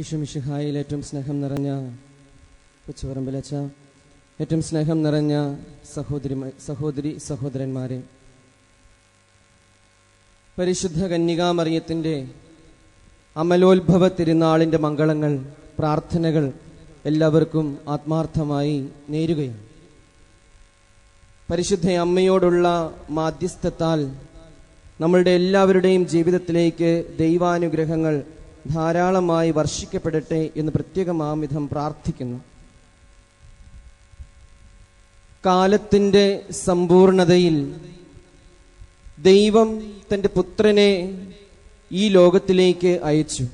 ഈശോമിശിഹായിൽ ഏറ്റവും സ്നേഹം നിറഞ്ഞ കൊച്ചുപറമ്പിലച്ച, ഏറ്റവും സ്നേഹം നിറഞ്ഞ സഹോദരി സഹോദരന്മാരെ, പരിശുദ്ധ കന്യകാമറിയത്തിൻ്റെ അമലോത്ഭവ തിരുനാളിൻ്റെ മംഗളങ്ങൾ, പ്രാർത്ഥനകൾ എല്ലാവർക്കും ആത്മാർത്ഥമായി നേരുകയാണ്. പരിശുദ്ധ അമ്മയോടുള്ള മാധ്യസ്ഥത്താൽ നമ്മളുടെ എല്ലാവരുടെയും ജീവിതത്തിലേക്ക് ദൈവാനുഗ്രഹങ്ങൾ ധാരാളമായി വർഷിക്കപ്പെടട്ടെ എന്ന് പ്രത്യേകമാംവിധം പ്രാർത്ഥിക്കുന്നു. കാലത്തിൻ്റെ സമ്പൂർണതയിൽ ദൈവം തൻ്റെ പുത്രനെ ഈ ലോകത്തിലേക്ക് അയച്ചു.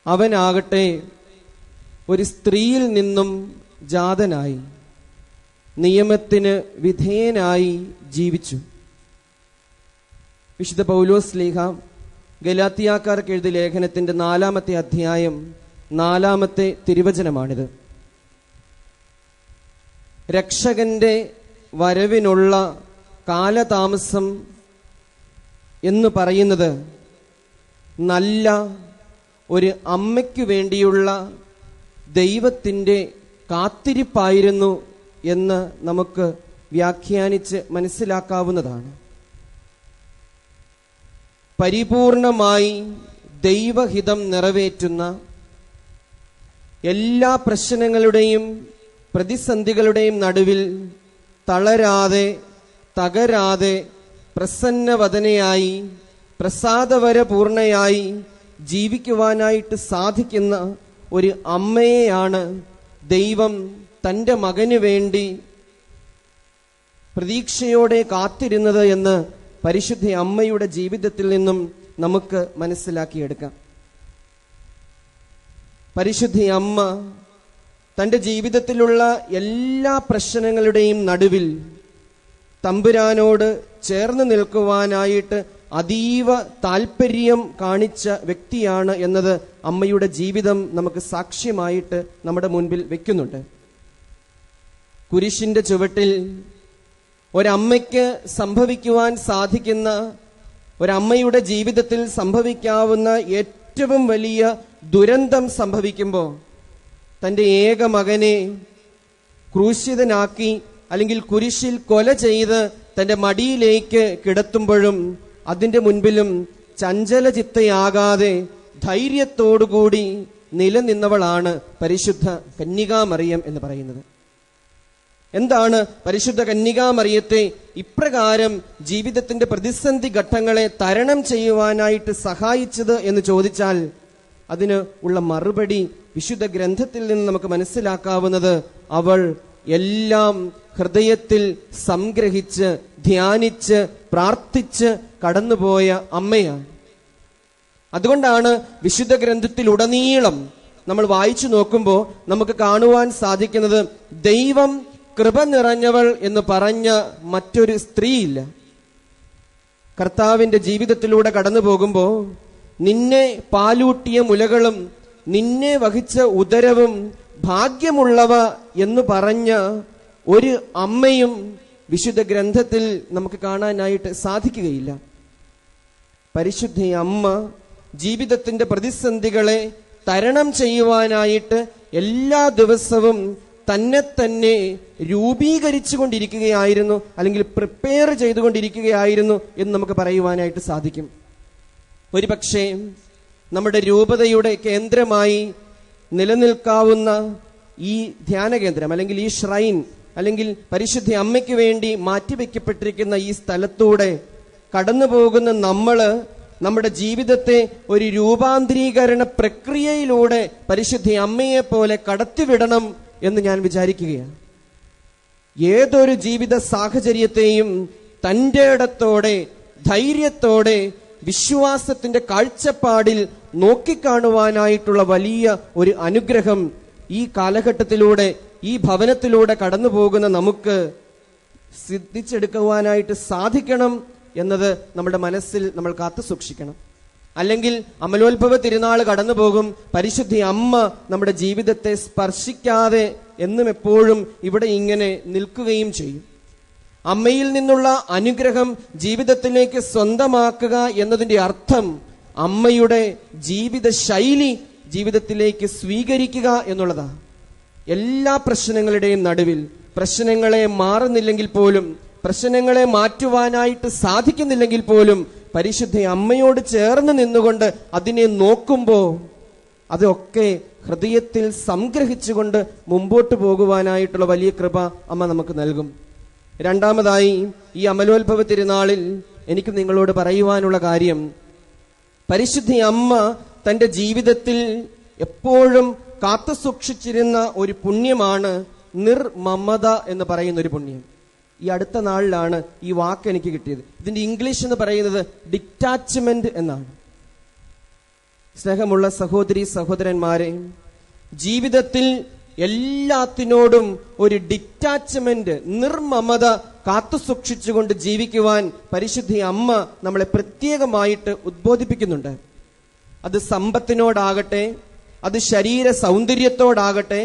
അവനാകട്ടെ ഒരു സ്ത്രീയിൽ നിന്നും ജാതനായി നിയമത്തിന് വിധേയനായി ജീവിച്ചു. വിശുദ്ധ പൗലോസ് ശ്ലീഹ ഗലാത്യക്കാർക്ക് എഴുതിയ ലേഖനത്തിന്റെ 4-ാമത്തെ അധ്യായം 4-ാമത്തെ തിരുവചനമാണിത്. രക്ഷകന്റെ വരവിനുള്ള കാലതാമസം എന്ന് പറയുന്നത് നല്ല ഒരു അമ്മയ്ക്കു വേണ്ടിയുള്ള ദൈവത്തിൻ്റെ കാത്തിരിപ്പായിരുന്നു എന്ന് നമുക്ക് വ്യാഖ്യാനിച്ച് മനസ്സിലാക്കാവുന്നതാണ്. പരിപൂർണമായി ദൈവഹിതം നിറവേറ്റുന്ന എല്ലാ പ്രശ്നങ്ങളുടെയും പ്രതിസന്ധികളുടെയും നടുവിൽ തളരാതെ തകരാതെ പ്രസന്നവദനയായി പ്രസാദവരപൂർണയായി ജീവിക്കുവാനായിട്ട് സാധിക്കുന്ന ഒരു അമ്മയെയാണ് ദൈവം തൻ്റെ മകന് വേണ്ടി പ്രതീക്ഷയോടെ കാത്തിരുന്നത് എന്ന് പരിശുദ്ധ അമ്മയുടെ ജീവിതത്തിൽ നിന്നും നമുക്ക് മനസ്സിലാക്കിയെടുക്കാം. പരിശുദ്ധ അമ്മ തൻ്റെ ജീവിതത്തിലുള്ള എല്ലാ പ്രശ്നങ്ങളുടെയും നടുവിൽ തമ്പുരാനോട് ചേർന്ന് നിൽക്കുവാനായിട്ട് അതീവ താല്പര്യം കാണിച്ച വ്യക്തിയാണ് എന്നത് അമ്മയുടെ ജീവിതം നമുക്ക് സാക്ഷ്യമായിട്ട് നമ്മുടെ മുൻപിൽ വെക്കുന്നുണ്ട്. കുരിശിന്റെ ചുവട്ടിൽ ഒരമ്മയ്ക്ക് സംഭവിക്കുവാൻ സാധിക്കുന്ന, ഒരമ്മയുടെ ജീവിതത്തിൽ സംഭവിക്കാവുന്ന ഏറ്റവും വലിയ ദുരന്തം സംഭവിക്കുമ്പോൾ തൻ്റെ ഏക മകനെ ക്രൂശിതനാക്കി അല്ലെങ്കിൽ കുരിശിൽ കൊല ചെയ്ത് തൻ്റെ മടിയിലേക്ക് കിടത്തുമ്പോഴും അതിൻ്റെ മുൻപിലും ചഞ്ചലചിത്തയാകാതെ ധൈര്യത്തോടുകൂടി നിലനിന്നവളാണ് പരിശുദ്ധ കന്യകാമറിയം എന്ന് പറയുന്നത്. എന്താണ് പരിശുദ്ധ കന്യകാമറിയത്തെ ഇപ്രകാരം ജീവിതത്തിന്റെ പ്രതിസന്ധി ഘട്ടങ്ങളെ തരണം ചെയ്യുവാനായിട്ട് സഹായിച്ചത് എന്ന് ചോദിച്ചാൽ അതിന് ഉള്ള മറുപടി വിശുദ്ധ ഗ്രന്ഥത്തിൽ നിന്ന് നമുക്ക് മനസ്സിലാക്കാവുന്നത്, അവൾ എല്ലാം ഹൃദയത്തിൽ സംഗ്രഹിച്ച് ധ്യാനിച്ച് പ്രാർത്ഥിച്ച് കടന്നുപോയ അമ്മയാണ്. അതുകൊണ്ടാണ് വിശുദ്ധ ഗ്രന്ഥത്തിലുടനീളം നമ്മൾ വായിച്ചു നോക്കുമ്പോൾ നമുക്ക് കാണുവാൻ സാധിക്കുന്നത്, ദൈവം കൃപ നിറഞ്ഞവൾ എന്ന് പറഞ്ഞ മറ്റൊരു സ്ത്രീയില്ല. കർത്താവിന്റെ ജീവിതത്തിലൂടെ കടന്നു പോകുമ്പോൾ നിന്നെ പാലൂട്ടിയ മുലകളും നിന്നെ വഹിച്ച ഉദരവും ഭാഗ്യമുള്ളവ എന്ന് പറഞ്ഞ ഒരു അമ്മയും വിശുദ്ധ ഗ്രന്ഥത്തിൽ നമുക്ക് കാണാനായിട്ട് സാധിക്കുകയില്ല. പരിശുദ്ധ അമ്മ ജീവിതത്തിന്റെ പ്രതിസന്ധികളെ തരണം ചെയ്യുവാനായിട്ട് എല്ലാ ദിവസവും തന്നെ രൂപീകരിച്ചു കൊണ്ടിരിക്കുകയായിരുന്നു, അല്ലെങ്കിൽ പ്രിപ്പയർ ചെയ്തുകൊണ്ടിരിക്കുകയായിരുന്നു എന്ന് നമുക്ക് പറയുവാനായിട്ട് സാധിക്കും. ഒരുപക്ഷെ നമ്മുടെ രൂപതയുടെ കേന്ദ്രമായി നിലനിൽക്കാവുന്ന ഈ ധ്യാന കേന്ദ്രം അല്ലെങ്കിൽ ഈ ഷ്രൈൻ അല്ലെങ്കിൽ പരിശുദ്ധ അമ്മയ്ക്ക് വേണ്ടി മാറ്റിവെക്കപ്പെട്ടിരിക്കുന്ന ഈ സ്ഥലത്തൂടെ കടന്നു പോകുന്ന നമ്മുടെ ജീവിതത്തെ ഒരു രൂപാന്തരീകരണ പ്രക്രിയയിലൂടെ പരിശുദ്ധ അമ്മയെ പോലെ കടത്തിവിടണം എന്ന് ഞാൻ വിചാരിക്കുകയാണ്. ഏതൊരു ജീവിത സാഹചര്യത്തെയും തൻ്റെ ഇടത്തോടെ ധൈര്യത്തോടെ വിശ്വാസത്തിന്റെ കാഴ്ചപ്പാടിൽ നോക്കിക്കാണുവാനായിട്ടുള്ള വലിയ ഒരു അനുഗ്രഹം ഈ കാലഘട്ടത്തിലൂടെ ഈ ഭവനത്തിലൂടെ കടന്നു പോകുന്ന നമുക്ക് സിദ്ധിച്ചെടുക്കുവാനായിട്ട് സാധിക്കണം എന്നത് നമ്മുടെ മനസ്സിൽ നമ്മൾ കാത്തു സൂക്ഷിക്കണം. അല്ലെങ്കിൽ അമലോത്ഭവ തിരുനാൾ കടന്നു പോകും, പരിശുദ്ധ അമ്മ നമ്മുടെ ജീവിതത്തെ സ്പർശിക്കാതെ എന്നും എപ്പോഴും ഇവിടെ ഇങ്ങനെ നിൽക്കുകയും ചെയ്യും. അമ്മയിൽ നിന്നുള്ള അനുഗ്രഹം ജീവിതത്തിലേക്ക് സ്വന്തമാക്കുക എന്നതിൻ്റെ അർത്ഥം അമ്മയുടെ ജീവിത ശൈലി ജീവിതത്തിലേക്ക് സ്വീകരിക്കുക എന്നുള്ളതാണ്. എല്ലാ പ്രശ്നങ്ങളുടെയും നടുവിൽ പ്രശ്നങ്ങളെ മാറുന്നില്ലെങ്കിൽ പോലും, പ്രശ്നങ്ങളെ മാറ്റുവാനായിട്ട് സാധിക്കുന്നില്ലെങ്കിൽ പോലും പരിശുദ്ധ അമ്മയോട് ചേർന്ന് നിന്നുകൊണ്ട് അതിനെ നോക്കുമ്പോൾ അതൊക്കെ ഹൃദയത്തിൽ സംഗ്രഹിച്ചുകൊണ്ട് മുമ്പോട്ട് പോകുവാനായിട്ടുള്ള വലിയ കൃപ അമ്മ നമുക്ക് നൽകും. രണ്ടാമതായി, ഈ അമലോത്ഭവ തിരുനാളിൽ എനിക്ക് നിങ്ങളോട് പറയുവാനുള്ള കാര്യം, പരിശുദ്ധ അമ്മ തന്റെ ജീവിതത്തിൽ എപ്പോഴും കാത്തു സൂക്ഷിച്ചിരുന്ന ഒരു പുണ്യമാണ് നിർമമത എന്ന് പറയുന്ന ഒരു പുണ്യം. ഈ അടുത്ത നാളിലാണ് ഈ വാക്ക് എനിക്ക് കിട്ടിയത്. ഇതിന്റെ ഇംഗ്ലീഷ് എന്ന് പറയുന്നത് ഡിറ്റാച്ച്മെന്റ് എന്നാണ്. സ്നേഹമുള്ള സഹോദരി സഹോദരന്മാരെ, ജീവിതത്തിൽ എല്ലാത്തിനോടും ഒരു ഡിറ്റാച്ച്മെന്റ്, നിർമമത കാത്തു സൂക്ഷിച്ചുകൊണ്ട് ജീവിക്കുവാൻ പരിശുദ്ധ അമ്മ നമ്മളെ പ്രത്യേകമായിട്ട് ഉദ്ബോധിപ്പിക്കുന്നുണ്ട്. അത് സമ്പത്തിനോടാകട്ടെ, അത് ശരീര സൗന്ദര്യത്തോടാകട്ടെ,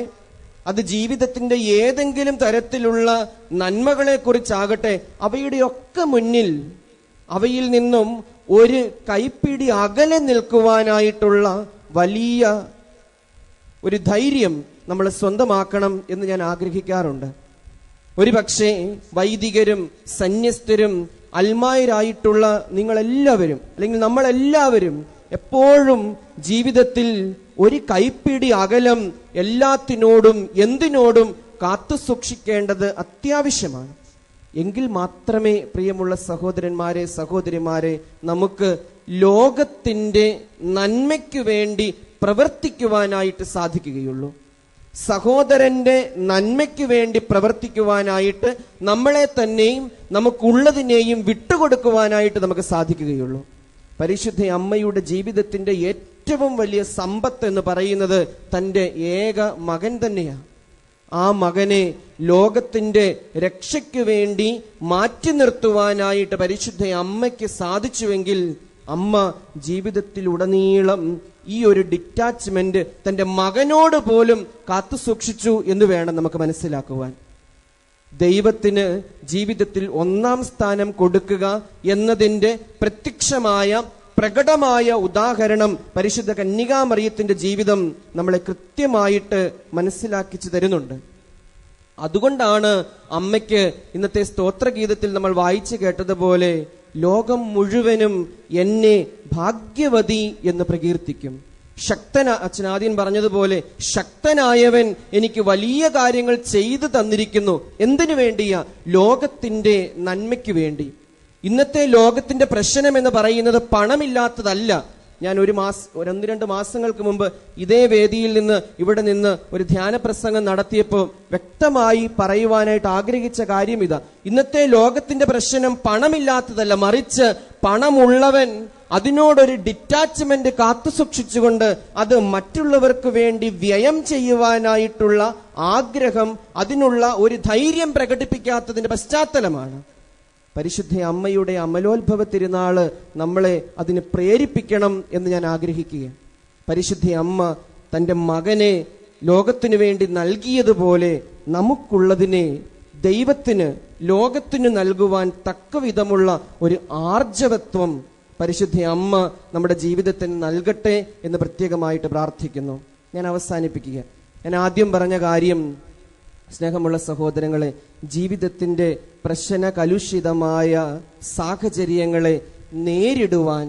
അത് ജീവിതത്തിന്റെ ഏതെങ്കിലും തരത്തിലുള്ള നന്മകളെ കുറിച്ചാകട്ടെ, അവയുടെയൊക്കെ മുന്നിൽ അവയിൽ നിന്നും ഒരു കൈപ്പിടി അകലെ നിൽക്കുവാനായിട്ടുള്ള വലിയ ഒരു ധൈര്യം നമ്മൾ സ്വന്തമാക്കണം എന്ന് ഞാൻ ആഗ്രഹിക്കാറുണ്ട്. ഒരുപക്ഷെ വൈദികരും സന്യസ്തരും അൽമായരായിട്ടുള്ള നിങ്ങളെല്ലാവരും, അല്ലെങ്കിൽ നമ്മളെല്ലാവരും എപ്പോഴും ജീവിതത്തിൽ ഒരു കൈപ്പിടി അകലം എല്ലാത്തിനോടും എന്തിനോടും കാത്തു സൂക്ഷിക്കേണ്ടത് അത്യാവശ്യമാണ്. എങ്കിൽ മാത്രമേ പ്രിയമുള്ള സഹോദരന്മാരെ സഹോദരിമാരെ നമുക്ക് ലോകത്തിന്റെ നന്മയ്ക്കു വേണ്ടി പ്രവർത്തിക്കുവാനായിട്ട് സാധിക്കുകയുള്ളൂ. സഹോദരന്റെ നന്മയ്ക്ക് വേണ്ടി പ്രവർത്തിക്കുവാനായിട്ട് നമ്മളെ തന്നെയും നമുക്കുള്ളതിനെയും വിട്ടുകൊടുക്കുവാനായിട്ട് നമുക്ക് സാധിക്കുകയുള്ളൂ. പരിശുദ്ധ അമ്മയുടെ ജീവിതത്തിന്റെ ഏറ്റവും വലിയ സമ്പത്ത് എന്ന് പറയുന്നത് തൻ്റെ ഏക മകൻ തന്നെയാണ്. ആ മകനെ ലോകത്തിന്റെ രക്ഷയ്ക്ക് വേണ്ടി മാറ്റി നിർത്തുവാനായിട്ട് പരിശുദ്ധ അമ്മയ്ക്ക് സാധിച്ചുവെങ്കിൽ അമ്മ ജീവിതത്തിലുടനീളം ഈ ഒരു ഡിറ്റാച്ച്മെന്റ് തന്റെ മകനോട് പോലും കാത്തു സൂക്ഷിച്ചു എന്ന് വേണം നമുക്ക് മനസ്സിലാക്കുവാൻ. ദൈവത്തിന് ജീവിതത്തിൽ ഒന്നാം സ്ഥാനം കൊടുക്കുക എന്നതിന്റെ പ്രത്യക്ഷമായ പ്രകടമായ ഉദാഹരണം പരിശുദ്ധ കന്യകാമറിയത്തിന്റെ ജീവിതം നമ്മളെ കൃത്യമായിട്ട് മനസ്സിലാക്കിച്ചു തരുന്നുണ്ട്. അതുകൊണ്ടാണ് അമ്മയ്ക്ക് ഇന്നത്തെ സ്തോത്രഗീതത്തിൽ നമ്മൾ വായിച്ചു കേട്ടതുപോലെ ലോകം മുഴുവനും എന്നെ ഭാഗ്യവതി എന്ന് പ്രകീർത്തിക്കും. അച്ഛൻ ആദ്യം പറഞ്ഞതുപോലെ ശക്തനായവൻ എനിക്ക് വലിയ കാര്യങ്ങൾ ചെയ്തു തന്നിരിക്കുന്നു. എന്തിനു വേണ്ടിയാ? ലോകത്തിന്റെ നന്മയ്ക്ക് വേണ്ടി. ഇന്നത്തെ ലോകത്തിന്റെ പ്രശ്നം എന്ന് പറയുന്നത് പണമില്ലാത്തതല്ല. ഞാൻ 1-2 മാസങ്ങൾക്ക് മുമ്പ് ഇതേ വേദിയിൽ നിന്ന് ഇവിടെ നിന്ന് ഒരു ധ്യാന പ്രസംഗം നടത്തിയപ്പോൾ വ്യക്തമായി പറയുവാനായിട്ട് ആഗ്രഹിച്ച കാര്യം ഇതാ. ഇന്നത്തെ ലോകത്തിന്റെ പ്രശ്നം പണമില്ലാത്തതല്ല, മറിച്ച് പണമുള്ളവൻ അതിനോടൊരു ഡിറ്റാച്ച്മെന്റ് കാത്തു സൂക്ഷിച്ചുകൊണ്ട് അത് മറ്റുള്ളവർക്ക് വേണ്ടി വ്യയം ചെയ്യുവാനായിട്ടുള്ള ആഗ്രഹം, അതിനുള്ള ഒരു ധൈര്യം പ്രകടിപ്പിക്കാത്തതിന്റെ പശ്ചാത്തലമാണ്. പരിശുദ്ധ അമ്മയുടെ അമലോത്ഭവ തിരുനാള് നമ്മളെ അതിന് പ്രേരിപ്പിക്കണം എന്ന് ഞാൻ ആഗ്രഹിക്കുക. പരിശുദ്ധ അമ്മ തൻ്റെ മകനെ ലോകത്തിനു വേണ്ടി നൽകിയതുപോലെ നമുക്കുള്ളതിനെ ദൈവത്തിന് ലോകത്തിന് നൽകുവാൻ തക്കവിധമുള്ള ഒരു ആർജവത്വം പരിശുദ്ധ അമ്മ നമ്മുടെ ജീവിതത്തിന് നൽകട്ടെ എന്ന് പ്രത്യേകമായിട്ട് പ്രാർത്ഥിക്കുന്നു. ഞാൻ അവസാനിപ്പിക്കുക. ഞാൻ ആദ്യം പറഞ്ഞ കാര്യം, സ്നേഹമുള്ള സഹോദരങ്ങളെ, ജീവിതത്തിന്റെ പ്രശ്ന കലുഷിതമായ സാഹചര്യങ്ങളെ നേരിടുവാൻ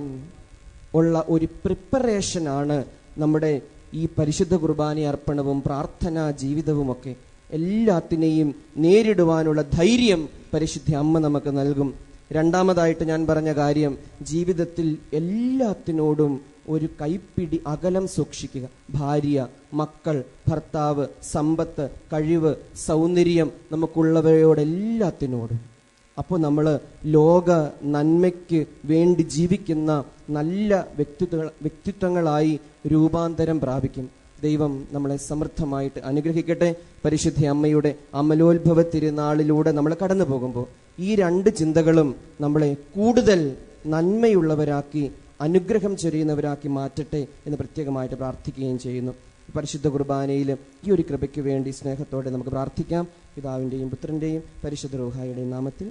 ഉള്ള ഒരു പ്രിപ്പറേഷനാണ് നമ്മുടെ ഈ പരിശുദ്ധ കുർബാന അർപ്പണവും പ്രാർത്ഥനാ ജീവിതവുമൊക്കെ. എല്ലാത്തിനെയും നേരിടുവാനുള്ള ധൈര്യം പരിശുദ്ധ അമ്മ നമുക്ക് നൽകും. രണ്ടാമതായിട്ട് ഞാൻ പറഞ്ഞ കാര്യം, ജീവിതത്തിൽ എല്ലാത്തിനോടും ഒരു കൈപ്പിടി അകലം സൂക്ഷിക്കുക. ഭാര്യ, മക്കൾ, ഭർത്താവ്, സമ്പത്ത്, കഴിവ്, സൗന്ദര്യം, നമുക്കുള്ളവയോടെല്ലാത്തിനോടും. അപ്പോൾ നമ്മൾ ലോക നന്മയ്ക്ക് വേണ്ടി ജീവിക്കുന്ന നല്ല വ്യക്തിത്വങ്ങളായി രൂപാന്തരം പ്രാപിക്കും. ദൈവം നമ്മളെ സമൃദ്ധമായിട്ട് അനുഗ്രഹിക്കട്ടെ. പരിശുദ്ധ അമ്മയുടെ അമലോത്ഭവ തിരുനാളിലൂടെ നമ്മൾ കടന്നു പോകുമ്പോൾ ഈ 2 ചിന്തകളും നമ്മളെ കൂടുതൽ നന്മയുള്ളവരാക്കി അനുഗ്രഹം ചൊരിയുന്നവരാക്കി മാറ്റട്ടെ എന്ന് പ്രത്യേകമായിട്ട് പ്രാർത്ഥിക്കുകയും ചെയ്യുന്നു. പരിശുദ്ധ കുർബാനയിൽ ഈ ഒരു കൃപയ്ക്ക് വേണ്ടി സ്നേഹത്തോടെ നമുക്ക് പ്രാർത്ഥിക്കാം. പിതാവിൻ്റെയും പുത്രൻ്റെയും പരിശുദ്ധ റൂഹായുടെയും നാമത്തിൽ.